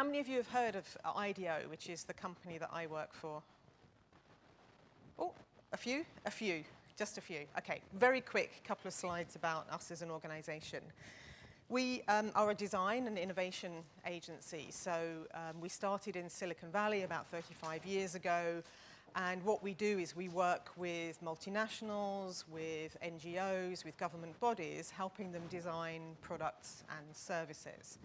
how many of you have heard of IDEO, which is the company that I work for? Oh, a few? A few, just a few. Okay, very quick couple of slides about us as an organization. We are a design and innovation agency. So we started in Silicon Valley about 35 years ago. And what we do is we work with multinationals, with NGOs, with government bodies, helping them design products and services.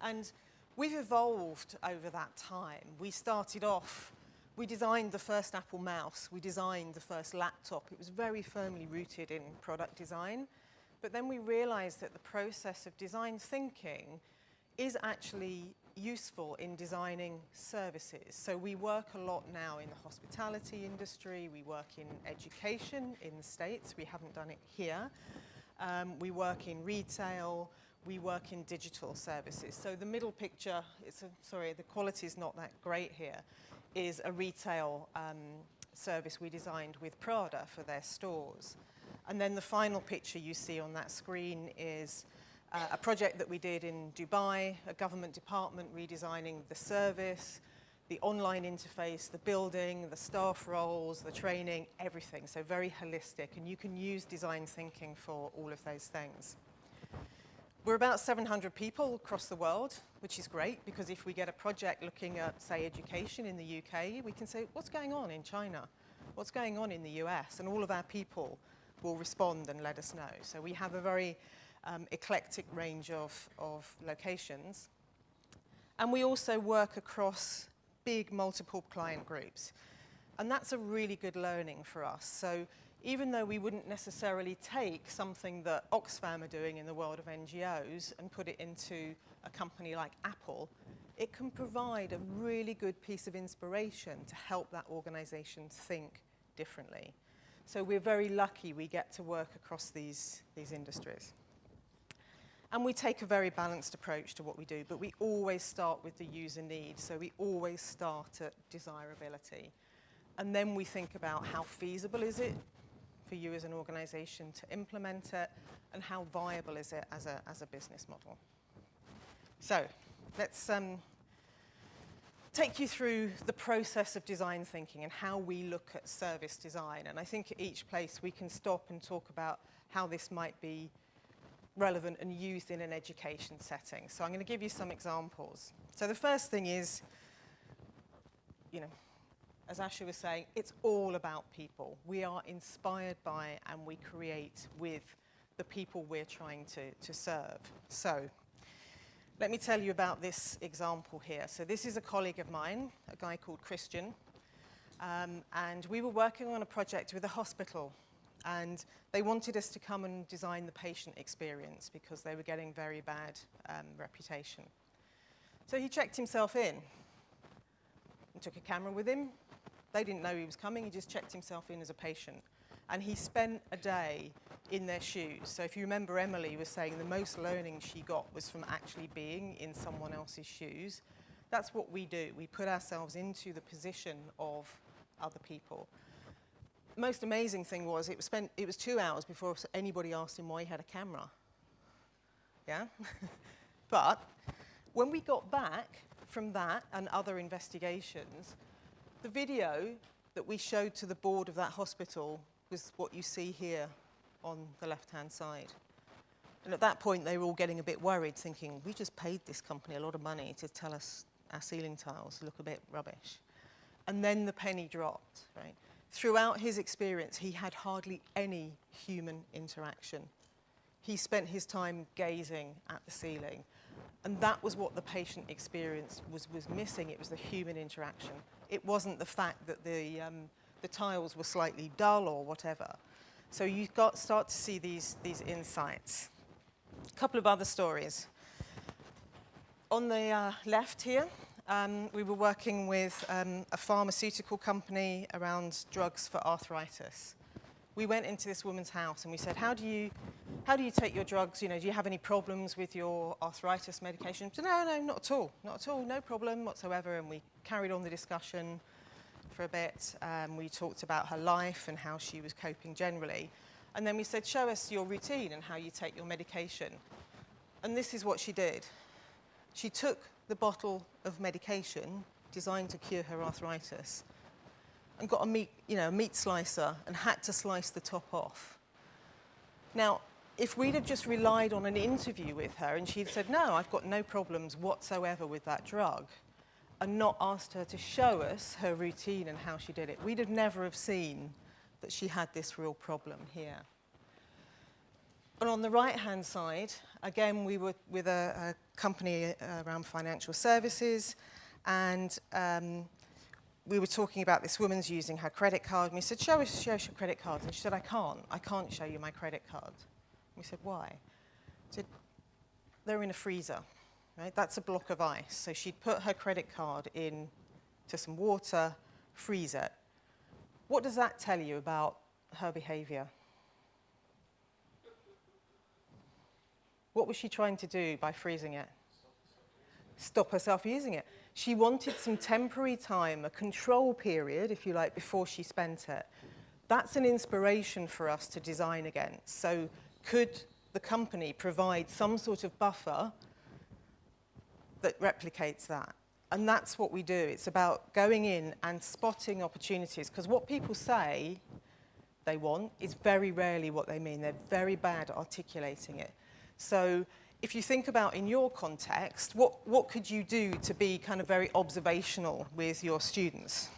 And we've evolved over that time. We started off, we designed the first Apple mouse, we designed the first laptop. It was very firmly rooted in product design. But then we realized that the process of design thinking is actually useful in designing services. So we work a lot now in the hospitality industry, we work in education in the States, we haven't done it here. We work in retail, we work in digital services. So the middle picture, sorry, the quality is not that great here, is a retail service we designed with Prada for their stores. And then the final picture you see on that screen is a project that we did in Dubai, a government department redesigning the service, the online interface, the building, the staff roles, the training, everything. So very holistic, and you can use design thinking for all of those things. We're about 700 people across the world, which is great, because if we get a project looking at, say, education in the UK, we can say, what's going on in China? What's going on in the US? And all of our people will respond and let us know. So we have a very eclectic range of locations. And we also work across big multiple client groups. And that's a really good learning for us. So even though we wouldn't necessarily take something that Oxfam are doing in the world of NGOs and put it into a company like Apple, it can provide a really good piece of inspiration to help that organization think differently. So we're very lucky we get to work across these industries. And we take a very balanced approach to what we do, but we always start with the user need. So we always start at desirability. And then we think about how feasible is it for you as an organization to implement it, and how viable is it as a business model. So let's take you through the process of design thinking and how we look at service design. And I think at each place we can stop and talk about how this might be relevant and used in an education setting. So I'm going to give you some examples. So the first thing is, you know, as Asha was saying, it's all about people. We are inspired by and we create with the people we're trying to serve. So let me tell you about this example here. So this is a colleague of mine, a guy called Christian. And we were working on a project with a hospital. And they wanted us to come and design the patient experience because they were getting very bad reputation. So he checked himself in and took a camera with him. They didn't know he was coming. He just checked himself in as a patient. And he spent a day in their shoes. So if you remember, Emily was saying the most learning she got was from actually being in someone else's shoes. That's what we do. We put ourselves into the position of other people. The most amazing thing was it was 2 hours before anybody asked him why he had a camera. Yeah? But when we got back from that and other investigations, the video that we showed to the board of that hospital was what you see here on the left-hand side. And at that point, they were all getting a bit worried, thinking, we just paid this company a lot of money to tell us our ceiling tiles look a bit rubbish. And then the penny dropped, right? Throughout his experience, he had hardly any human interaction. He spent his time gazing at the ceiling. And that was what the patient experience was missing. It was the human interaction. It wasn't the fact that the tiles were slightly dull or whatever. So you start to see these insights. A couple of other stories. On the left here, we were working with a pharmaceutical company around drugs for arthritis. We went into this woman's house and we said, how do you take your drugs? You know, do you have any problems with your arthritis medication? She said, no, not at all. Not at all, no problem whatsoever. And we carried on the discussion for a bit. We talked about her life and how she was coping generally. And then we said, show us your routine and how you take your medication. And this is what she did. She took the bottle of medication designed to cure her arthritis and got a meat slicer and had to slice the top off. Now, if we'd have just relied on an interview with her and she'd said, no, I've got no problems whatsoever with that drug, and not asked her to show us her routine and how she did it, we'd have never have seen that she had this real problem here. And on the right-hand side, again, we were with a company around financial services, and we were talking about this woman's using her credit card, and we said, show us your credit card. And she said, I can't show you my credit card. We said, why? She said, they're in a freezer, right? That's a block of ice. So she'd put her credit card in to some water, freeze it. What does that tell you about her behavior? What was she trying to do by freezing it? Stop herself using it. She wanted some temporary time, a control period, if you like, before she spent it. That's an inspiration for us to design against. So could the company provide some sort of buffer that replicates that? And that's what we do. It's about going in and spotting opportunities, because what people say they want is very rarely what they mean. They're very bad at articulating it. So if you think about in your context, what could you do to be kind of very observational with your students?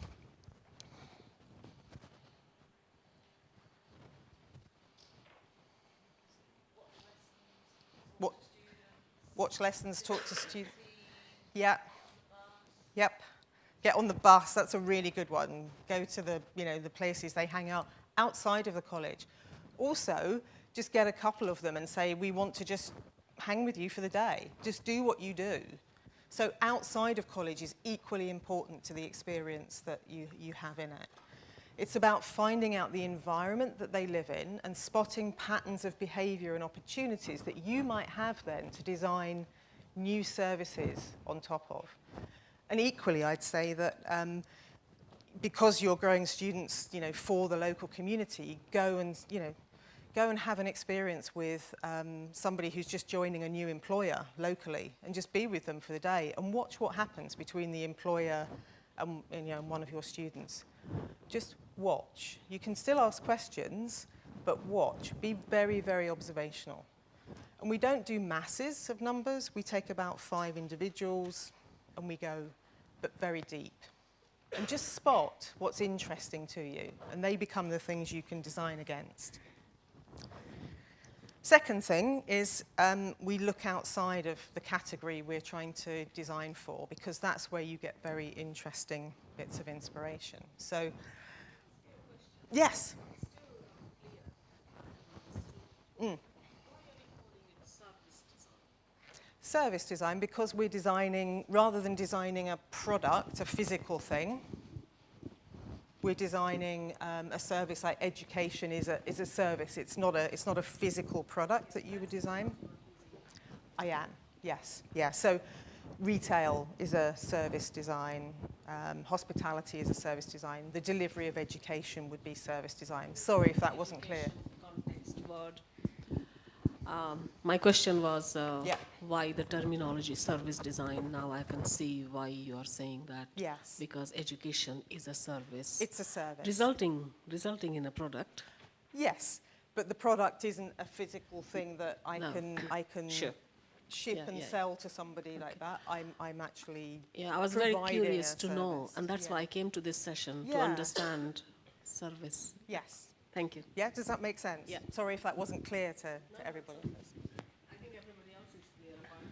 Watch lessons, talk to students. Yeah. Yep. Get on the bus. That's a really good one. Go to the places they hang out outside of the college. Also, just get a couple of them and say, we want to just hang with you for the day. Just do what you do. So outside of college is equally important to the experience that you have in it. It's about finding out the environment that they live in and spotting patterns of behaviour and opportunities that you might have then to design new services on top of. And equally, I'd say that because you're growing students, for the local community, go and have an experience with somebody who's just joining a new employer locally, and just be with them for the day and watch what happens between the employer and one of your students. Just watch. You can still ask questions, but watch. Be very, very observational. And we don't do masses of numbers. We take about 5 individuals and we go, but very deep. And just spot what's interesting to you, and they become the things you can design against. Second thing is we look outside of the category we're trying to design for, because that's where you get very interesting bits of inspiration. So, yes? Service design, because we're designing, rather than designing a product, a physical thing, we're designing a service like education is a service. It's not a physical product that you would design. I am, yes. Yeah, so retail is a service design. Hospitality is a service design. The delivery of education would be service design. Sorry if that wasn't clear. Context word. My question was why the terminology service design. Now I can see why you are saying that. Yes. Because education is a service. It's a service. Resulting in a product. Yes, but the product isn't a physical thing that I can Sure. ship and sell to somebody like that. I'm actually I was very curious to know, and that's why I came to this session, to understand service. Yes. Thank you. Yeah, does that make sense? Yeah. Sorry if that wasn't clear to everybody. I think everybody else is clear apart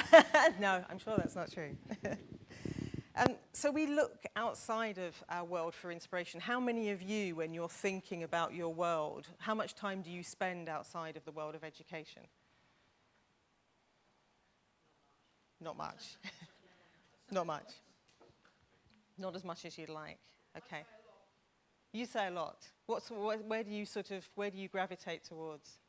from you. No, I'm sure that's not true. So we look outside of our world for inspiration. How many of you, when you're thinking about your world, how much time do you spend outside of the world of education? Not much. Not much. Not as much as you'd like. Okay. You say a lot. Where do you gravitate towards?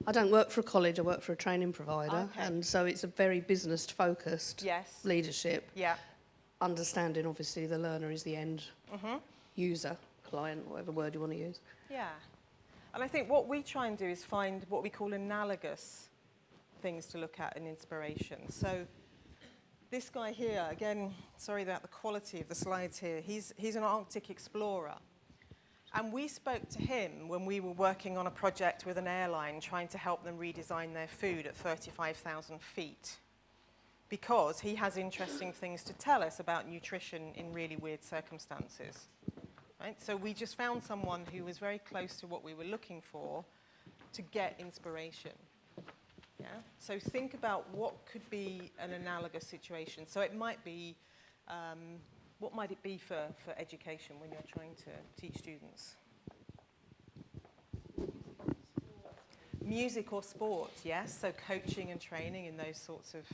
I don't work for a college, I work for a training provider, Okay. and so it's a very business-focused leadership. Yeah. Understanding, obviously, the learner is the end user, client, whatever word you want to use. Yeah. And I think what we try and do is find what we call analogous things to look at in inspiration. So this guy here, again, sorry about the quality of the slides here, he's an Arctic explorer. And we spoke to him when we were working on a project with an airline trying to help them redesign their food at 35,000 feet, because he has interesting things to tell us about nutrition in really weird circumstances. Right? So we just found someone who was very close to what we were looking for to get inspiration. Yeah? So think about what could be an analogous situation. So it might be, what might it be for education when you're trying to teach students? Music or sport, yes. So coaching and training in those sorts of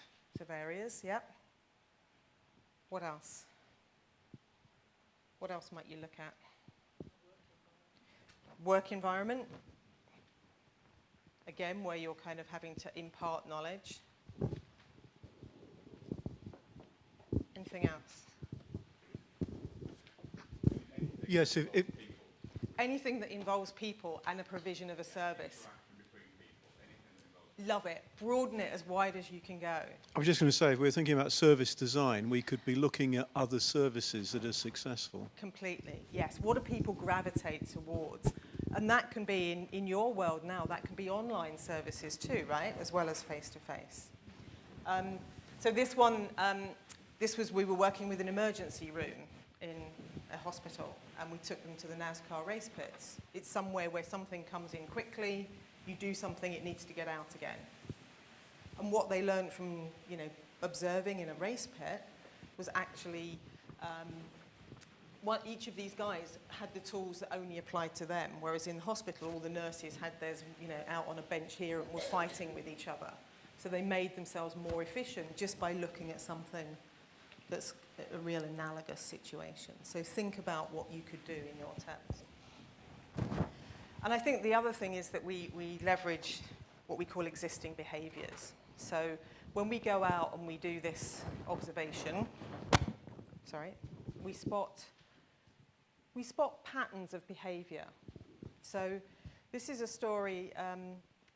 areas, yep. What else? What else might you look at? Work environment. Again, where you're kind of having to impart knowledge. Anything else? Yes, anything that involves people and a provision of a service. Love it. Broaden it as wide as you can go. I was just going to say, if we're thinking about service design, we could be looking at other services that are successful. Completely, yes. What do people gravitate towards? And that can be, in your world now, that can be online services too, right? As well as face-to-face. So this one, we were working with an emergency room in a hospital, and we took them to the NASCAR race pits. It's somewhere where something comes in quickly, you do something, it needs to get out again. And what they learned from, observing in a race pit was actually, each of these guys had the tools that only applied to them, whereas in the hospital, all the nurses had theirs, out on a bench here and were fighting with each other. So they made themselves more efficient just by looking at something that's a real analogous situation. So think about what you could do in your terms. And I think the other thing is that we leverage what we call existing behaviours. So when we go out and we do this observation, we spot patterns of behaviour. So this is a story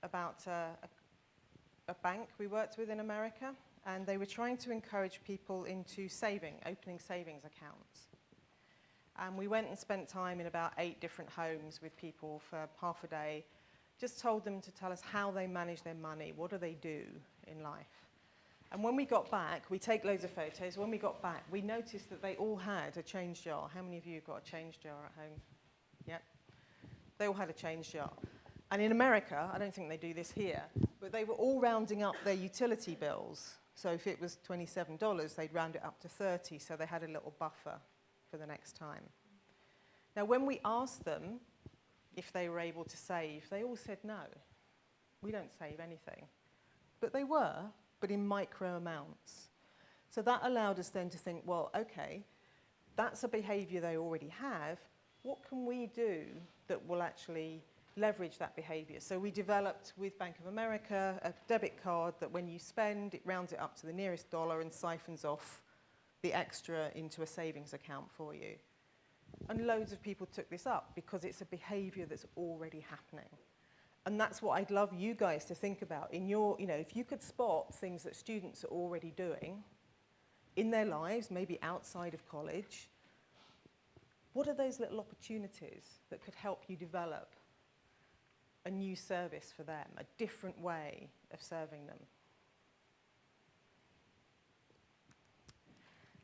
about a bank we worked with in America, and they were trying to encourage people into opening savings accounts. And we went and spent time in about 8 different homes with people for half a day, just told them to tell us how they manage their money, what do they do in life. And when we got back, we take loads of photos. When we got back, we noticed that they all had a change jar. How many of you have got a change jar at home? Yeah? They all had a change jar. And in America, I don't think they do this here, but they were all rounding up their utility bills. So if it was $27, they'd round it up to 30, so they had a little buffer for the next time. Now, when we asked them if they were able to save, they all said no. We don't save anything. But they were, but in micro amounts. So that allowed us then to think, well, okay, that's a behaviour they already have. What can we do that will actually leverage that behaviour? So we developed with Bank of America a debit card that when you spend, it rounds it up to the nearest dollar and siphons off the extra into a savings account for you. And loads of people took this up because it's a behaviour that's already happening. And that's what I'd love you guys to think about. In your, if you could spot things that students are already doing in their lives, maybe outside of college, what are those little opportunities that could help you develop a new service for them, a different way of serving them?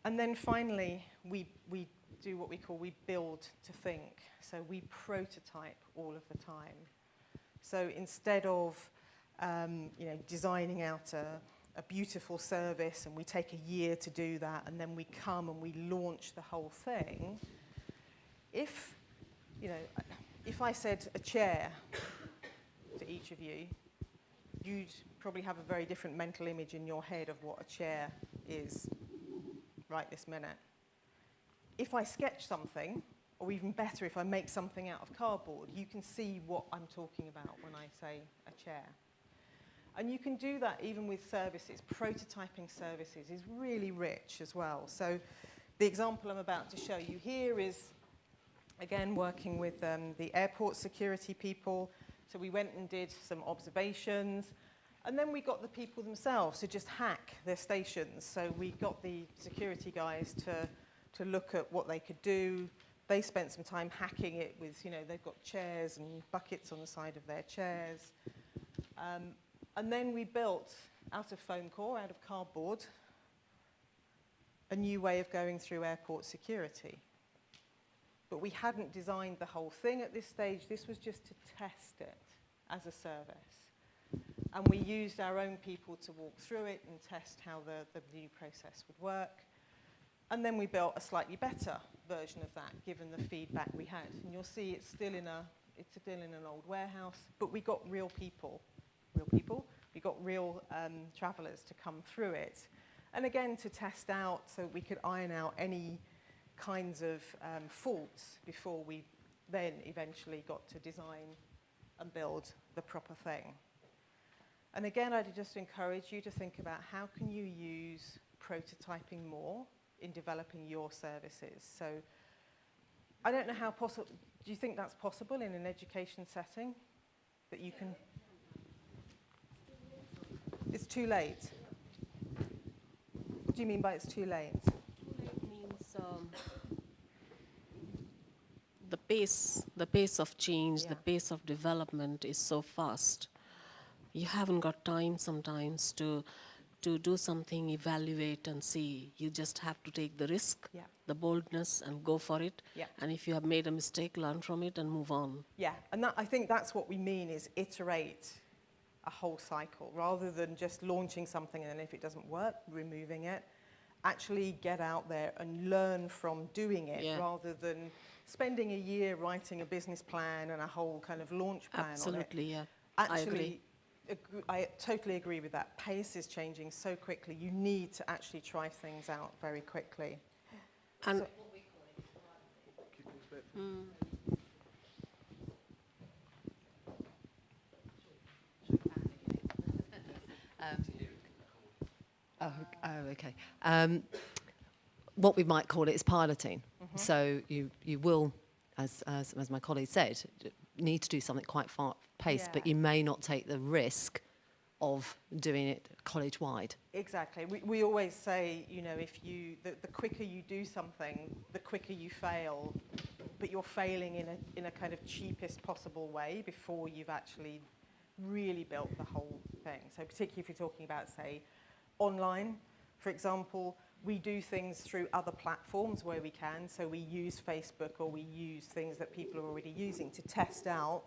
And then finally, we do what we build to think. So we prototype all of the time. So instead of designing out a beautiful service, and we take a year to do that, and then we come and we launch the whole thing, if I said a chair to each of you, you'd probably have a very different mental image in your head of what a chair is right this minute. If I sketch something, or even better, if I make something out of cardboard, you can see what I'm talking about when I say a chair. And you can do that even with services. Prototyping services is really rich as well. So the example I'm about to show you here is again, working with the airport security people. So we went and did some observations, and then we got the people themselves to just hack their stations. So we got the security guys to look at what they could do. They spent some time hacking it with, they've got chairs and buckets on the side of their chairs. And then we built, out of foam core, out of cardboard, a new way of going through airport security. But we hadn't designed the whole thing at this stage. This was just to test it as a service. And we used our own people to walk through it and test how the new process would work. And then we built a slightly better version of that, given the feedback we had. And you'll see it's still in an old warehouse, but we got real people. We got real travellers to come through it. And again, to test out so we could iron out any kinds of faults before we then eventually got to design and build the proper thing. And again, I'd just encourage you to think about how can you use prototyping more in developing your services. So I don't know how possible, do you think that's possible in an education setting? That you can, it's too late. What do you mean by it's too late? Too late means the pace of change, the pace of development is so fast. You haven't got time sometimes to do something, evaluate and see. You just have to take the risk, the boldness, and go for it. And if you have made a mistake, learn from it and move on. Yeah, and I think that's what we mean is iterate a whole cycle, rather than just launching something and then if it doesn't work, removing it. Actually get out there and learn from doing it, rather than spending a year writing a business plan and a whole kind of launch plan Absolutely, on it. yeah. Actually, I agree. I totally agree with that. Pace is changing so quickly. You need to actually try things out very quickly. And okay. What we might call it is piloting. So you will, as my colleague said, need to do something quite fast-paced, but you may not take the risk of doing it college-wide. Exactly. We always say, if the quicker you do something, the quicker you fail, but you're failing in a kind of cheapest possible way before you've actually really built the whole thing. So particularly if you're talking about, say, online, for example, we do things through other platforms where we can. So we use Facebook or we use things that people are already using to test out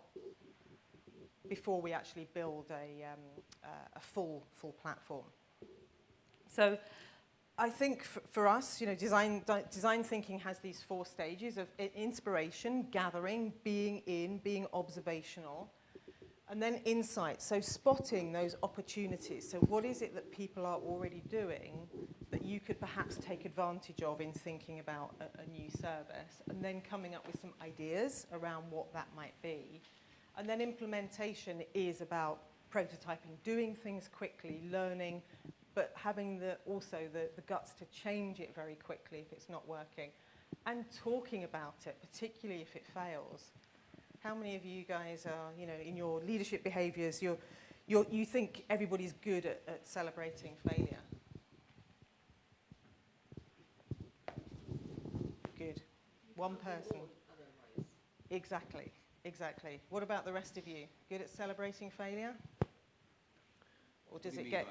before we actually build a full platform. So I think for us, design thinking has these 4 stages of inspiration, gathering, being observational, and then insight. So spotting those opportunities. So what is it that people are already doing that you could perhaps take advantage of in thinking about a new service, and then coming up with some ideas around what that might be. And then implementation is about prototyping, doing things quickly, learning, but having also the guts to change it very quickly if it's not working, and talking about it, particularly if it fails. How many of you guys are, in your leadership behaviours, you think everybody's good at celebrating failure? Good. One person. Exactly. What about the rest of you? Good at celebrating failure? Or does it get...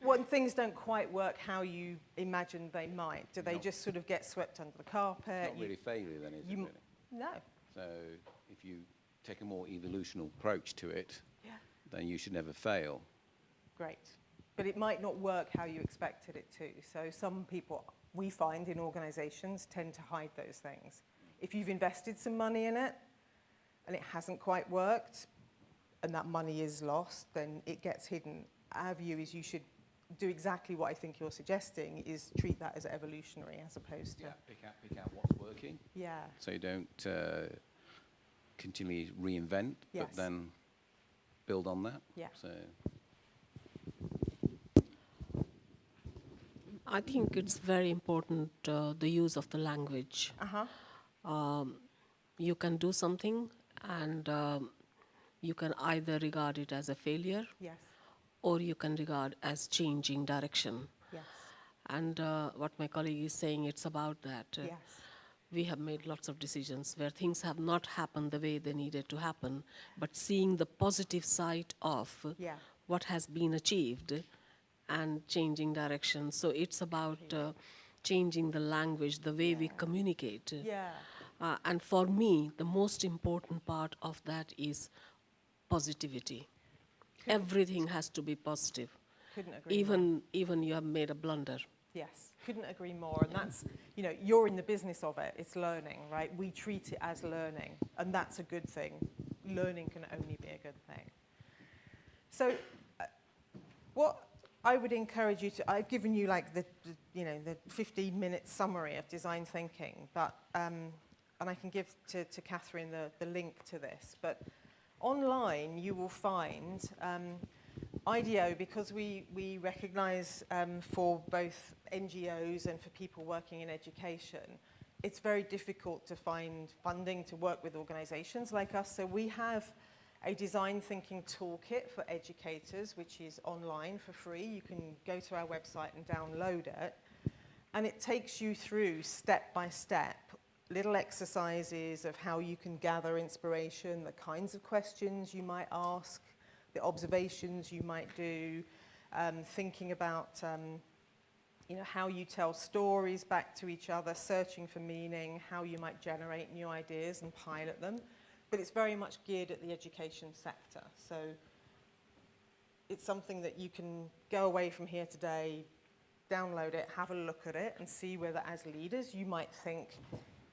When things don't quite work how you imagine they might, do they just sort of get swept under the carpet? It's not really failure then, is it really? No. So if you take a more evolutional approach to it, then you should never fail. Great. But it might not work how you expected it to. So some people, we find in organisations, tend to hide those things. If you've invested some money in it and it hasn't quite worked and that money is lost, then it gets hidden. Our view is you should do exactly what I think you're suggesting, is treat that as evolutionary as opposed to... Yeah, pick out what's working. Yeah. So you don't continually reinvent, but then build on that. Yeah. So I think it's very important, the use of the language. You can do something and you can either regard it as a failure Yes. or you can regard as changing direction. Yes. And what my colleague is saying, it's about that. Yes. We have made lots of decisions where things have not happened the way they needed to happen, but seeing the positive side of Yeah. what has been achieved and changing direction. So it's about changing the language, the way we communicate. Yeah. And for me, the most important part of that is positivity. Everything has to be positive. Couldn't agree more. Even you have made a blunder. Yes, couldn't agree more. And that's, you know, you're in the business of it. It's learning, right? We treat it as learning, and that's a good thing. Learning can only be a good thing. So what I would encourage you to, I've given you like the 15-minute summary of design thinking, but, and I can give to Catherine the link to this, but online you will find IDEO, because we recognise for both NGOs and for people working in education, it's very difficult to find funding to work with organisations like us. So we have a design thinking toolkit for educators, which is online for free. You can go to our website and download it. And it takes you through step by step little exercises of how you can gather inspiration, the kinds of questions you might ask, the observations you might do, thinking about how you tell stories back to each other, searching for meaning, how you might generate new ideas and pilot them. But it's very much geared at the education sector. So it's something that you can go away from here today, download it, have a look at it, and see whether as leaders you might think,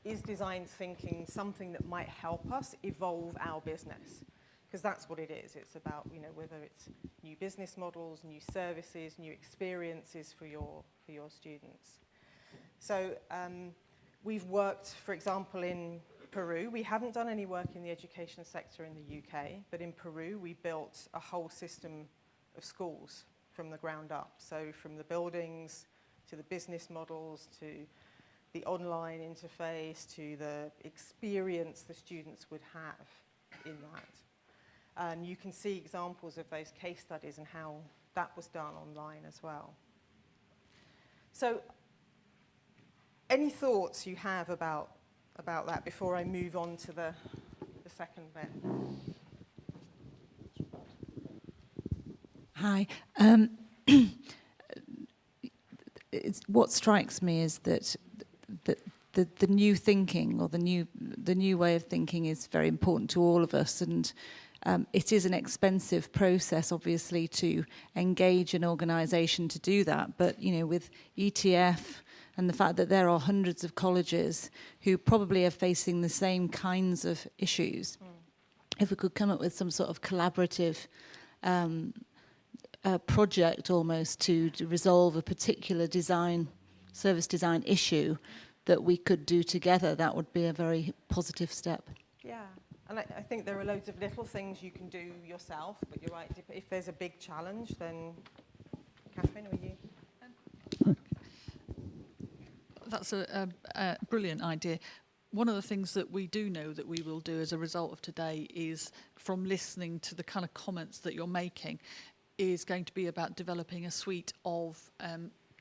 is design thinking something that might help us evolve our business? Because that's what it is. It's about, whether it's new business models, new services, new experiences for your students. So we've worked, for example, in Peru. We haven't done any work in the education sector in the UK, but in Peru we built a whole system of schools from the ground up. So from the buildings to the business models to the online interface to the experience the students would have in that. And you can see examples of those case studies and how that was done online as well. So any thoughts you have about that before I move on to the second bit? Hi. What strikes me is that the new thinking or the new way of thinking is very important to all of us, and it is an expensive process, obviously, to engage an organisation to do that. But with ETF and the fact that there are hundreds of colleges who probably are facing the same kinds of issues, if we could come up with some sort of collaborative project almost to resolve a particular service design issue that we could do together, that would be a very positive step. Yeah, and I think there are loads of little things you can do yourself, but you're right, if there's a big challenge, then Catherine, or you? That's a brilliant idea. One of the things that we do know that we will do as a result of today is, from listening to the kind of comments that you're making, is going to be about developing a suite of,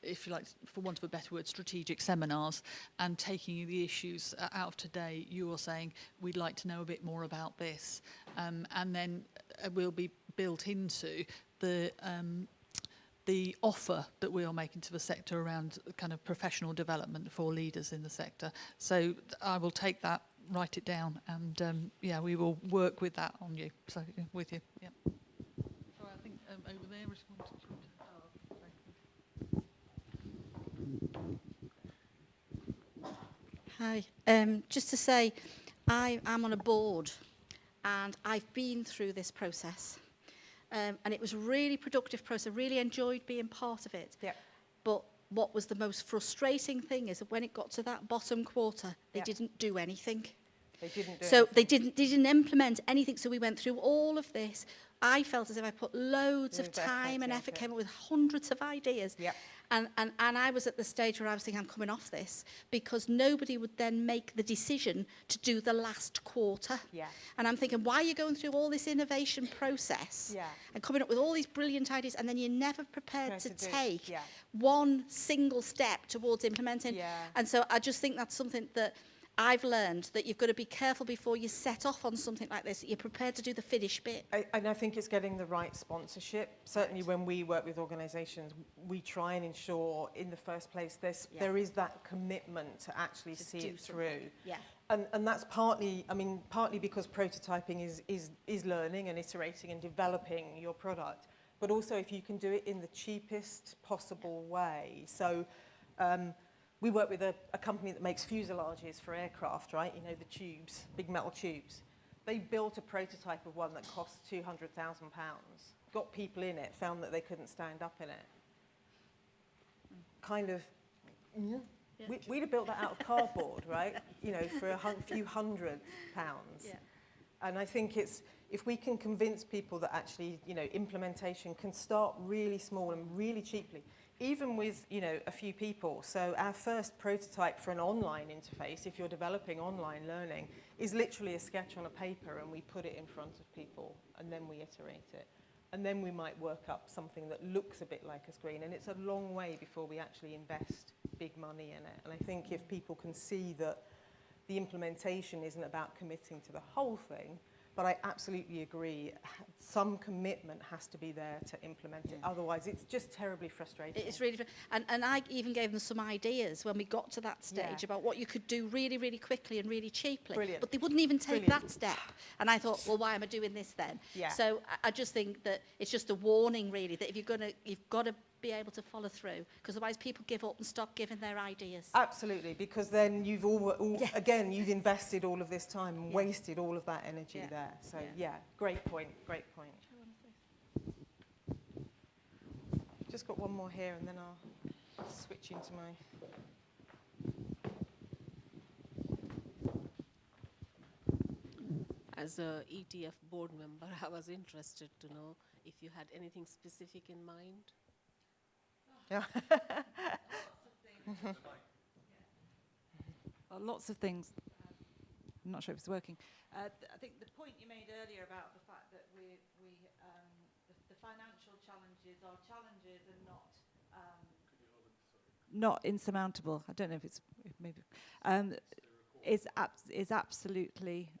if you like, for want of a better word, strategic seminars, and taking the issues out of today. You are saying, we'd like to know a bit more about this, and then will be built into the offer that we are making to the sector around kind of professional development for leaders in the sector. So I will take that, write it down, and we will work with that on you. So with you, yeah. Sorry, I think over there. Hi. Just to say, I am on a board, and I've been through this process. And it was a really productive process. I really enjoyed being part of it. Yeah. But what was the most frustrating thing is that when it got to that bottom quarter, they Yeah. didn't do anything. They didn't do So anything. they didn't implement anything. So we went through all of this. I felt as if I put loads of Loads of time effort and into effort, it. came up with hundreds of ideas. Yep. And I was at the stage where I was thinking, I'm coming off this, because nobody would then make the decision to do the last quarter. Yeah. And I'm thinking, why are you going through all this innovation process Yeah. and coming up with all these brilliant ideas, and then you're never prepared to Prepared to do- take yeah. one single step towards implementing? Yeah. And so I just think that's something that I've learned, that you've got to be careful before you set off on something like this, that you're prepared to do the finish bit. And I think it's getting the right sponsorship. Certainly when we work with organisations, we try and ensure in the first place there is that commitment to actually see do it through. Yeah. And that's partly because prototyping is learning and iterating and developing your product, but also if you can do it in the cheapest possible way. So we work with a company that makes fuselages for aircraft, right? You know, the tubes, big metal tubes. They built a prototype of one that cost £200,000, got people in it, found that they couldn't stand up in it. Kind of, we'd have built that out of cardboard, right? You know, for a few £100. Yeah. And I think if we can convince people that actually, you know, implementation can start really small and really cheaply, even with, you know, a few people. So our first prototype for an online interface, if you're developing online learning, is literally a sketch on a paper, and we put it in front of people, and then we iterate it. And then we might work up something that looks a bit like a screen. And it's a long way before we actually invest big money in it. And I think if people can see that the implementation isn't about committing to the whole thing, but I absolutely agree, some commitment has to be there to implement it. Otherwise, it's just terribly frustrating. It's really, and I even gave them some ideas when we got to that stage about what you could do really, really quickly and really cheaply. Brilliant. But they wouldn't even take that step. And I thought, well, why am I doing this then? Yeah. So I just think that it's just a warning, really, that if you've got to be able to follow through, because otherwise people give up and stop giving their ideas. Absolutely, because then you've again, you've invested all of this time and wasted all of that energy there. So great point, great point. Just got one more here, and then I'll switch into my... As a ETF board member, I was interested to know if you had anything specific in mind. Yeah. Lots of things. I'm not sure if it's working. I think the point you made earlier about the fact that the financial challenges are challenges and not insurmountable. I don't know if it's is absolutely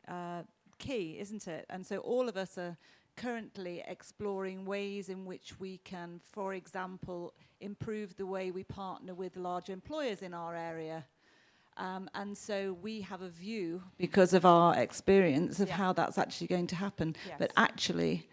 key, isn't it? And so all of us are currently exploring ways in which we can, for example, improve the way we partner with large employers in our area. And so we have a view, because of our experience, of how that's actually going to happen. Yes. But actually,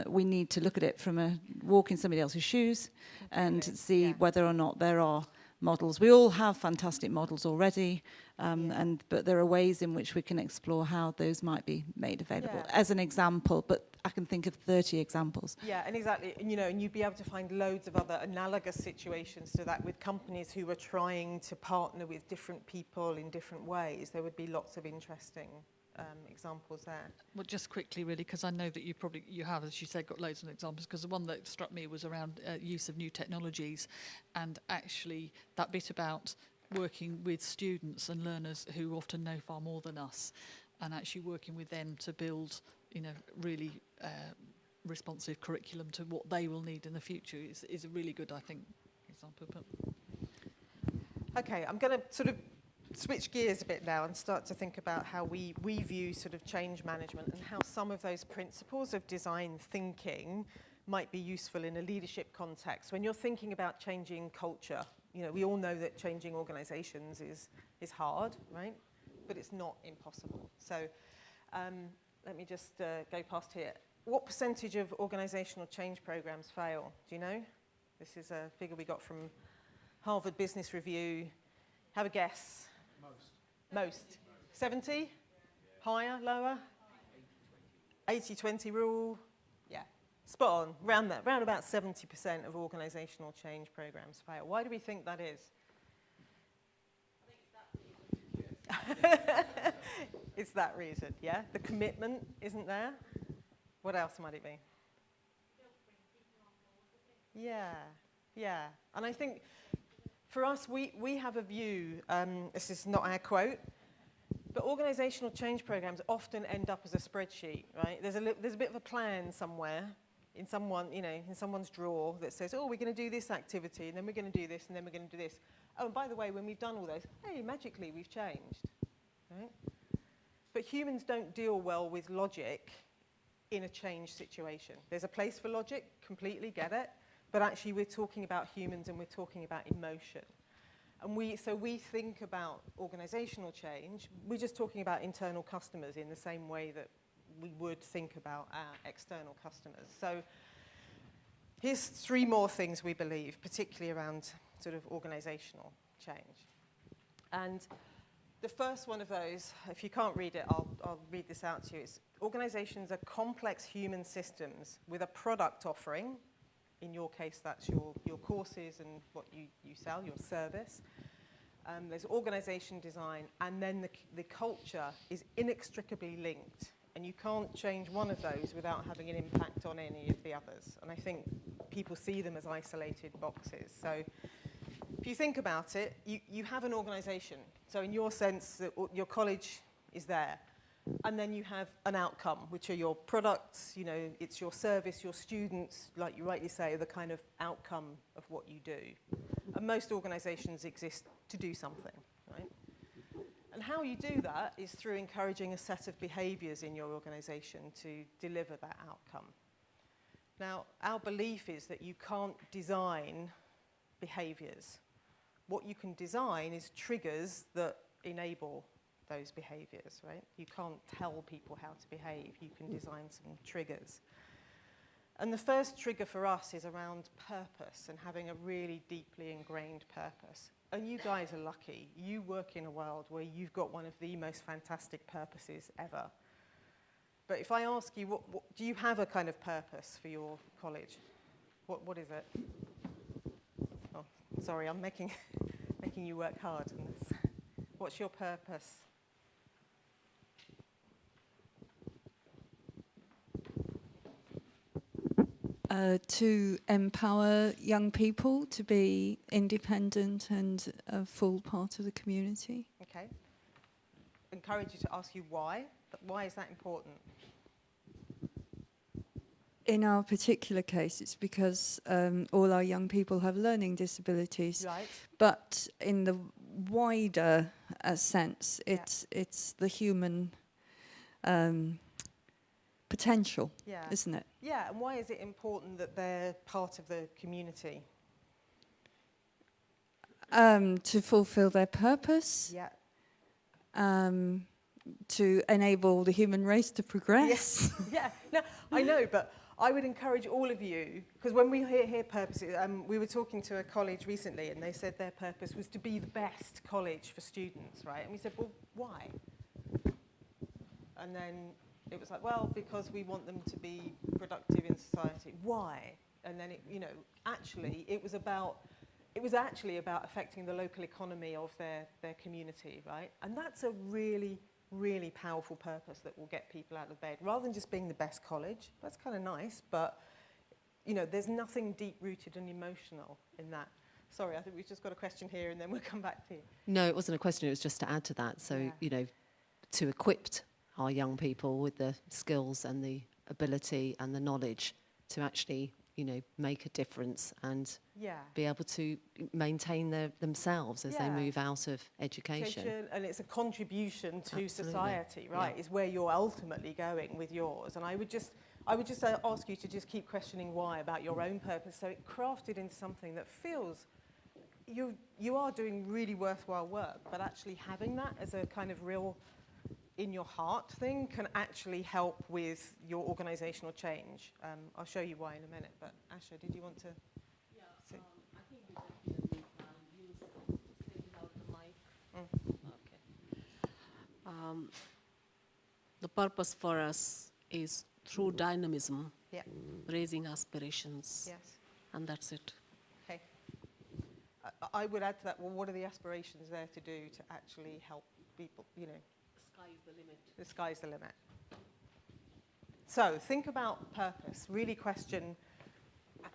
we need to look at it from walk in somebody else's shoes and see whether or not there are models. We all have fantastic models already, but there are ways in which we can explore how those might be made available. As an example, but I can think of 30 examples. Yeah, and exactly, and, you know, and you'd be able to find loads of other analogous situations to that with companies who are trying to partner with different people in different ways. There would be lots of interesting examples there. Well, just quickly, really, because I know that you have, as you said, got loads of examples, because the one that struck me was around use of new technologies, and actually that bit about working with students and learners who often know far more than us, and actually working with them to build, you know, really responsive curriculum to what they will need in the future is a really good, I think, example. But Okay, I'm going to sort of switch gears a bit now and start to think about how we view sort of change management and how some of those principles of design thinking might be useful in a leadership context. When you're thinking about changing culture, you know, we all know that changing organisations is hard, right? But it's not impossible. So let me just go past here. What percentage of organisational change programmes fail? Do you know? This is a figure we got from Harvard Business Review. Have a guess. Most. 70? Higher? Lower? 80-20 rule? Yeah. Spot on. Round about 70% of organisational change programmes fail. Why do we think that is? It's that reason, yeah? The commitment isn't there. What else might it be? Yeah, yeah. And I think for us, we have a view, this is not our quote, but organisational change programmes often end up as a spreadsheet, right? There's a bit of a plan somewhere in someone, you know, in someone's drawer that says, oh, we're going to do this activity, and then we're going to do this, and then we're going to do this. Oh, and by the way, when we've done all those, hey, magically we've changed, right? But humans don't deal well with logic in a change situation. There's a place for logic, completely get it, but actually we're talking about humans and we're talking about emotion. And so we think about organisational change, we're just talking about internal customers in the same way that we would think about our external customers. So here's 3 more things we believe, particularly around sort of organisational change. And the first one of those, if you can't read it, I'll read this out to you. It's organisations are complex human systems with a product offering. In your case, that's your courses and what you sell, your service. There's organisation design, and then the culture is inextricably linked. And you can't change one of those without having an impact on any of the others. And I think people see them as isolated boxes. So if you think about it, you have an organisation. So in your sense, your college is there. And then you have an outcome, which are your products, you know, it's your service, your students, like you rightly say, are the kind of outcome of what you do. And most organisations exist to do something, right? And how you do that is through encouraging a set of behaviours in your organisation to deliver that outcome. Now, our belief is that you can't design behaviours. What you can design is triggers that enable those behaviours, right? You can't tell people how to behave. You can design some triggers. And the first trigger for us is around purpose and having a really deeply ingrained purpose. And you guys are lucky. You work in a world where you've got one of the most fantastic purposes ever. But if I ask you, what do you have a kind of purpose for your college? What is it? Oh, sorry, I'm making you work hard on this. What's your purpose? To empower young people to be independent and a full part of the community. Okay. Encourage you to ask you why, but why is that important? In our particular case, it's because all our young people have learning disabilities. Right. But in the wider sense, it's the human potential, isn't it? Yeah, and why is it important that they're part of the community? To fulfill their purpose. Yeah. To enable the human race to progress. Yes. Yeah, no, I know, but I would encourage all of you, because when we hear purposes, we were talking to a college recently and they said their purpose was to be the best college for students, right? And we said, well, why? And then it was like, well, because we want them to be productive in society. Why? And then, actually, it was actually about affecting the local economy of their community, right? And that's a really, really powerful purpose that will get people out of bed, rather than just being the best college. That's kind of nice, but, there's nothing deep-rooted and emotional in that. Sorry, I think we've just got a question here, and then we'll come back to you. No, it wasn't a question, it was just to add to that. So, to equip our young people with the skills and the ability and the knowledge to actually, make a difference and be able to maintain themselves as they move out of education. And it's a contribution to society, right? Yeah. Is where you're ultimately going with yours. And I would just ask you to just keep questioning why about your own purpose. So it crafted into something that feels you are doing really worthwhile work, but actually having that as a kind of real in your heart thing can actually help with your organisational change. I'll show you why in a minute, but Asha, did you want to? Yeah, I think you can use without the mic. Okay. The purpose for us is through dynamism, raising aspirations. Yes. And that's it. Okay. I would add to that, well, what are the aspirations there to do to actually help people, sky is the limit. The sky's the limit. So think about purpose. Really question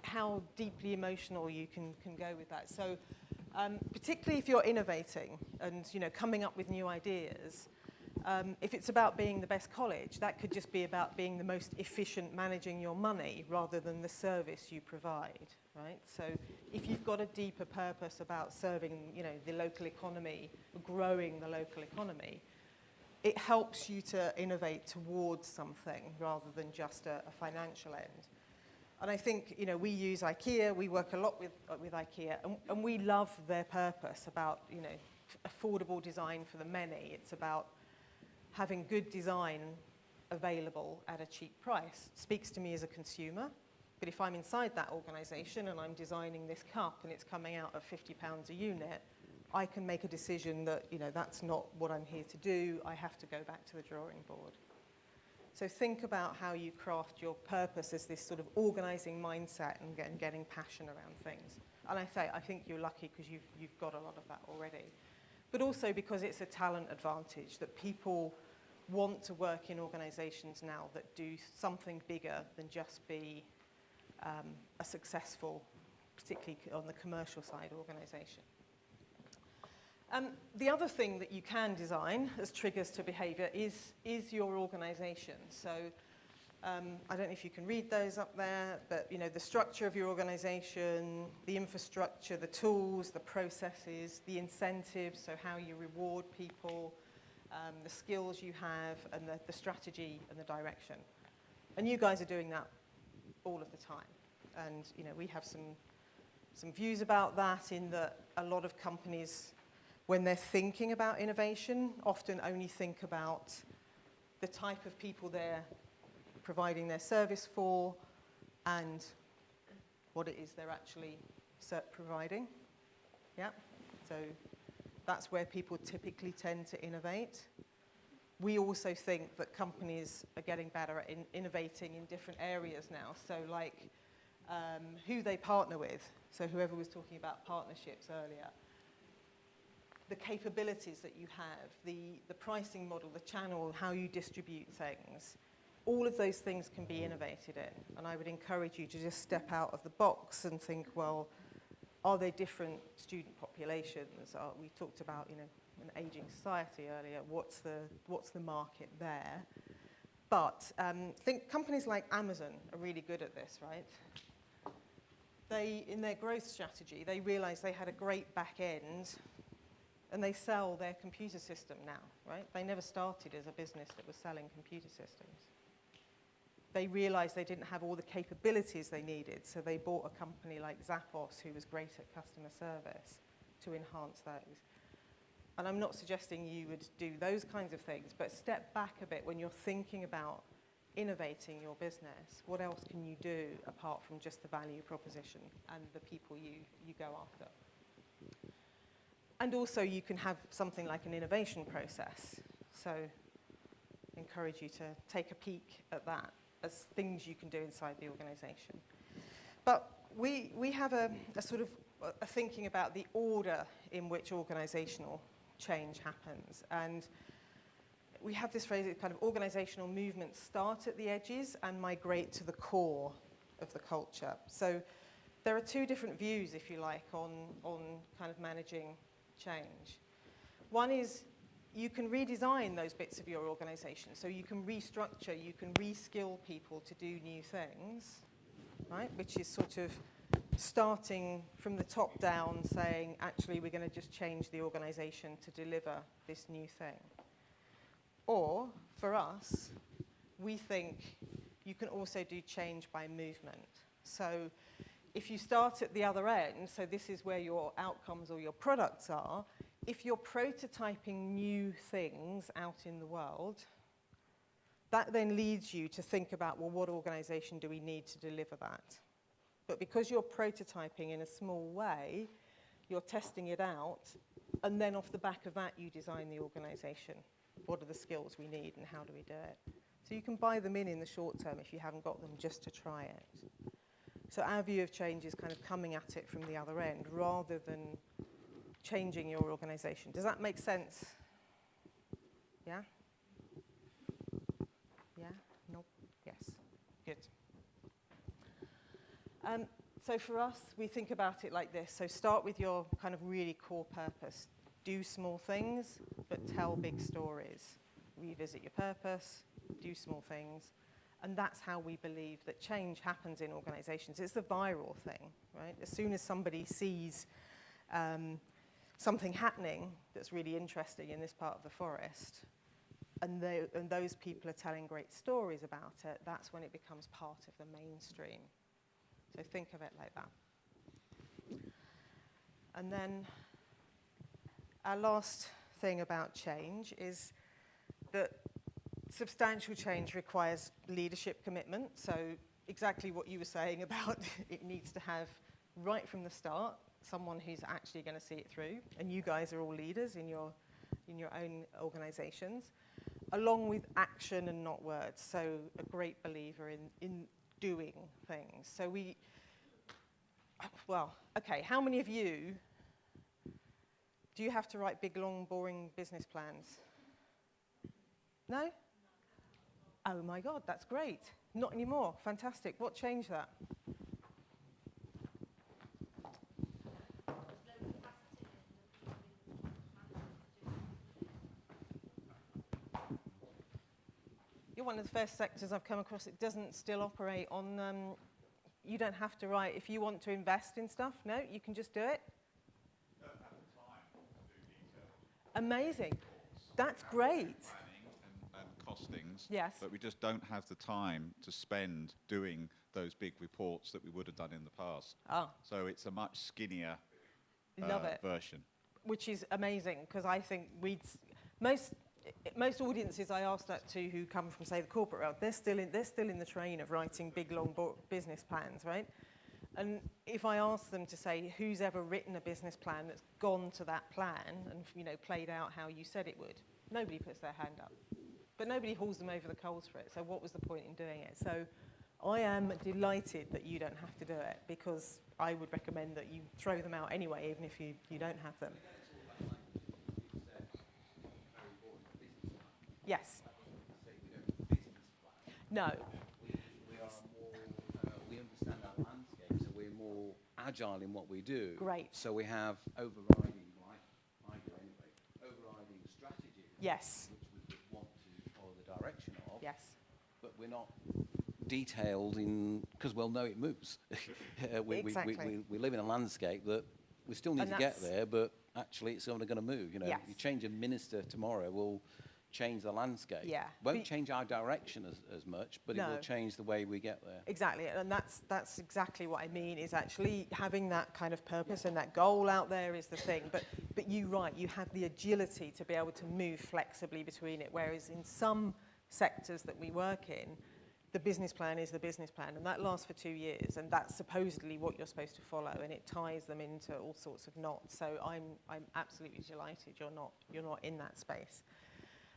how deeply emotional you can go with that. So particularly if you're innovating and coming up with new ideas, if it's about being the best college, that could just be about being the most efficient managing your money rather than the service you provide, right? So if you've got a deeper purpose about serving, the local economy, growing the local economy, it helps you to innovate towards something rather than just a financial end. And I think, we use IKEA, we work a lot with IKEA, and we love their purpose about, affordable design for the many. It's about having good design available at a cheap price. It speaks to me as a consumer, but if I'm inside that organisation and I'm designing this cup and it's coming out at £50 a unit, I can make a decision that, that's not what I'm here to do. I have to go back to the drawing board. So think about how you craft your purpose as this sort of organising mindset and getting passion around things. And I think you're lucky because you've got a lot of that already. But also because it's a talent advantage that people want to work in organisations now that do something bigger than just be a successful, particularly on the commercial side, organisation. The other thing that you can design as triggers to behaviour is your organisation. So I don't know if you can read those up there, but the structure of your organisation, the infrastructure, the tools, the processes, the incentives, so how you reward people, the skills you have, and the strategy and the direction. And you guys are doing that all of the time. And we have some views about that in that a lot of companies, when they're thinking about innovation, often only think about the type of people they're providing their service for and what it is they're actually providing. Yeah, so that's where people typically tend to innovate. We also think that companies are getting better at innovating in different areas now. So like who they partner with. So whoever was talking about partnerships earlier. The capabilities that you have, the pricing model, the channel, how you distribute things, all of those things can be innovated in. And I would encourage you to just step out of the box and think, well, are there different student populations? We talked about, an ageing society earlier. What's the market there? But think companies like Amazon are really good at this, right? In their growth strategy, they realized they had a great back end, and they sell their computer system now, right? They never started as a business that was selling computer systems. They realized they didn't have all the capabilities they needed, so they bought a company like Zappos, who was great at customer service, to enhance those. And I'm not suggesting you would do those kinds of things, but step back a bit when you're thinking about innovating your business. What else can you do apart from just the value proposition and the people you go after? And also you can have something like an innovation process. So I encourage you to take a peek at that as things you can do inside the organisation. But we have a sort of a thinking about the order in which organisational change happens. And we have this phrase, kind of organisational movements start at the edges and migrate to the core of the culture. So there are two different views, if you like, on kind of managing change. One is you can redesign those bits of your organisation. So you can restructure, you can reskill people to do new things, right? Which is sort of starting from the top down, saying, actually, we're going to just change the organisation to deliver this new thing. Or, for us, we think you can also do change by movement. So if you start at the other end, so this is where your outcomes or your products are, if you're prototyping new things out in the world, that then leads you to think about, well, what organisation do we need to deliver that? But because you're prototyping in a small way, you're testing it out, and then off the back of that, you design the organisation. What are the skills we need and how do we do it? So you can buy them in the short term if you haven't got them, just to try it. So our view of change is kind of coming at it from the other end rather than changing your organisation. Does that make sense? Yeah? Good. So for us, we think about it like this. So start with your kind of really core purpose. Do small things, but tell big stories. Revisit your purpose, do small things. And that's how we believe that change happens in organizations. It's the viral thing, right? As soon as somebody sees something happening that's really interesting in this part of the forest, and those people are telling great stories about it, that's when it becomes part of the mainstream. So think of it like that. And then our last thing about change is that substantial change requires leadership commitment. So exactly what you were saying about it needs to have, right from the start, someone who's actually going to see it through. And you guys are all leaders in your own organizations, along with action and not words. So a great believer in doing things. So okay, how many of you, do you have to write big, long, boring business plans? No? Oh my God, that's great. Not anymore. Fantastic. What changed that? You're one of the first sectors I've come across that doesn't still operate on, you don't have to write, if you want to invest in stuff, no, you can just do it. Don't have the time to do detailed. Amazing. That's great. Planning and costings. Yes. But we just don't have the time to spend doing those big reports that we would have done in the past. Ah. So it's a much skinnier Love it. version. Which is amazing, because I think most audiences I ask that to who come from, say, the corporate world, they're still in the train of writing big, long business plans, right? And if I ask them to say, who's ever written a business plan that's gone to that plan and played out how you said it would, nobody puts their hand up. But nobody hauls them over the coals for it, so what was the point in doing it? So I am delighted that you don't have to do it, because I would recommend that you throw them out anyway, even if you don't have them. Yes. No. We understand our landscape, so we're more agile in what we do. Great. So we have overriding, I do anyway, overriding strategies. Yes. Which we want to follow the direction of. Yes. But we're not detailed in, because we'll know it moves. Exactly. We live in a landscape that we still need to get there, but actually it's only going to move. Yes. You change a minister tomorrow, will change the landscape. Yeah. Won't change our direction as much, but it will change the way we get there. Exactly, and that's exactly what I mean, is actually having that kind of purpose and that goal out there is the thing. But you have the agility to be able to move flexibly between it, whereas in some sectors that we work in, the business plan is the business plan, and that lasts for 2 years, and that's supposedly what you're supposed to follow, and it ties them into all sorts of knots. So I'm absolutely delighted you're not in that space.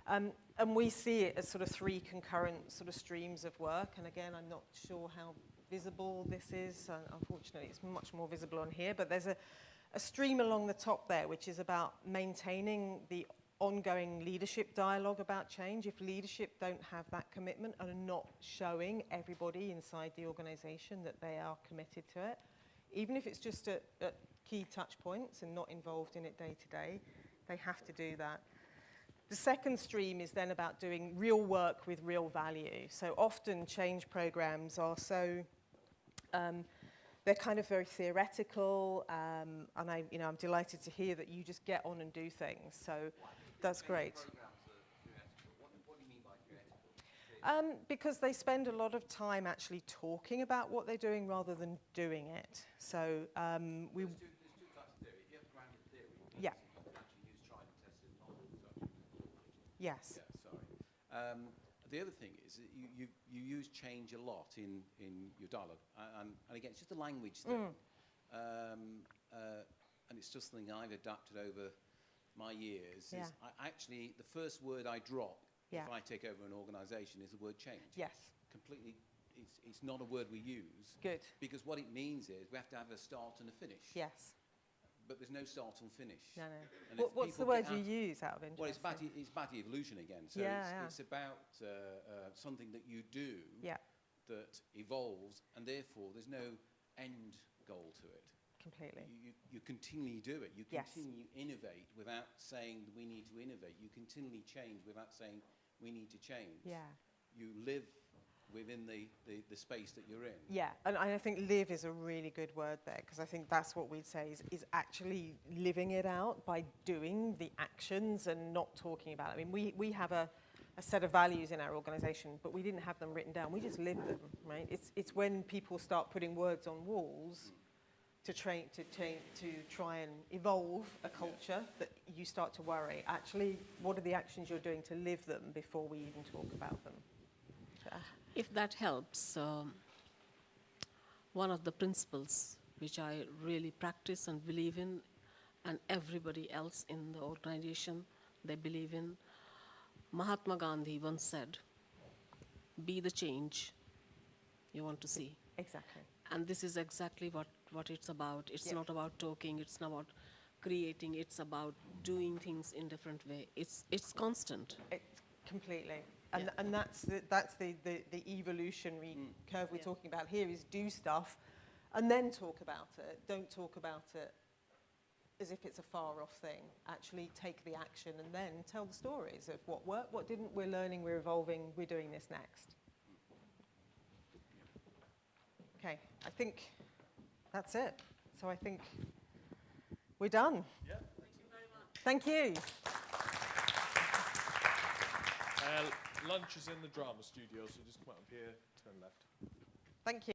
And we see it as sort of 3 concurrent sort of streams of work. And again, I'm not sure how visible this is. Unfortunately, it's much more visible on here. But there's a stream along the top there, which is about maintaining the ongoing leadership dialogue about change. If leadership don't have that commitment and are not showing everybody inside the organisation that they are committed to it, even if it's just at key touch points and not involved in it day to day, they have to do that. The second stream is then about doing real work with real value. So often change programs are they're kind of very theoretical, and I'm delighted to hear that you just get on and do things. So that's great. What do you mean by theoretical? Because they spend a lot of time actually talking about what they're doing rather than doing it. So There's two types of theory. If you have grounded theory, yeah. you can actually use tried and tested knowledge. Yes. Yeah, sorry. The other thing is that you use change a lot in your dialogue, and again, it's just a language thing, and it's just something I've adapted over my years. Yeah. Is actually the first word I drop Yeah. if I take over an organisation is the word change. Yes. Completely, it's not a word we use. Good. Because what it means is we have to have a start and a finish. Yes. But there's no start and finish. No. And if What's the people word get you use out of interest? Well, it's about evolution again. So Yeah. it's about something that you do, Yeah. that evolves, and therefore there's no end goal to it. Completely. You continually do it. You Yes. continually innovate without saying we need to innovate. You continually change without saying we need to change. Yeah. You live within the space that you're in. Yeah, and I think live is a really good word there, because I think that's what we'd say is actually living it out by doing the actions and not talking about it. I mean, we have a set of values in our organisation, but we didn't have them written down. We just lived them, right? It's when people start putting words on walls to try and evolve a culture that you start to worry. Actually, what are the actions you're doing to live them before we even talk about them? If that helps, one of the principles which I really practice and believe in, and everybody else in the organization, they believe in, Mahatma Gandhi once said, be the change you want to see. Exactly. And this is exactly what it's about. It's not about talking, it's not about creating, it's about doing things in different way. It's constant. Completely. And that's the evolutionary curve we're talking about here, is do stuff and then talk about it. Don't talk about it as if it's a far off thing. Actually take the action and then tell the stories of what worked, what didn't. We're learning, we're evolving, we're doing this next. Okay, I think that's it. So I think we're done. Yeah. Thank you. Lunch is in the drama studio, so just come up here, turn left. Thank you.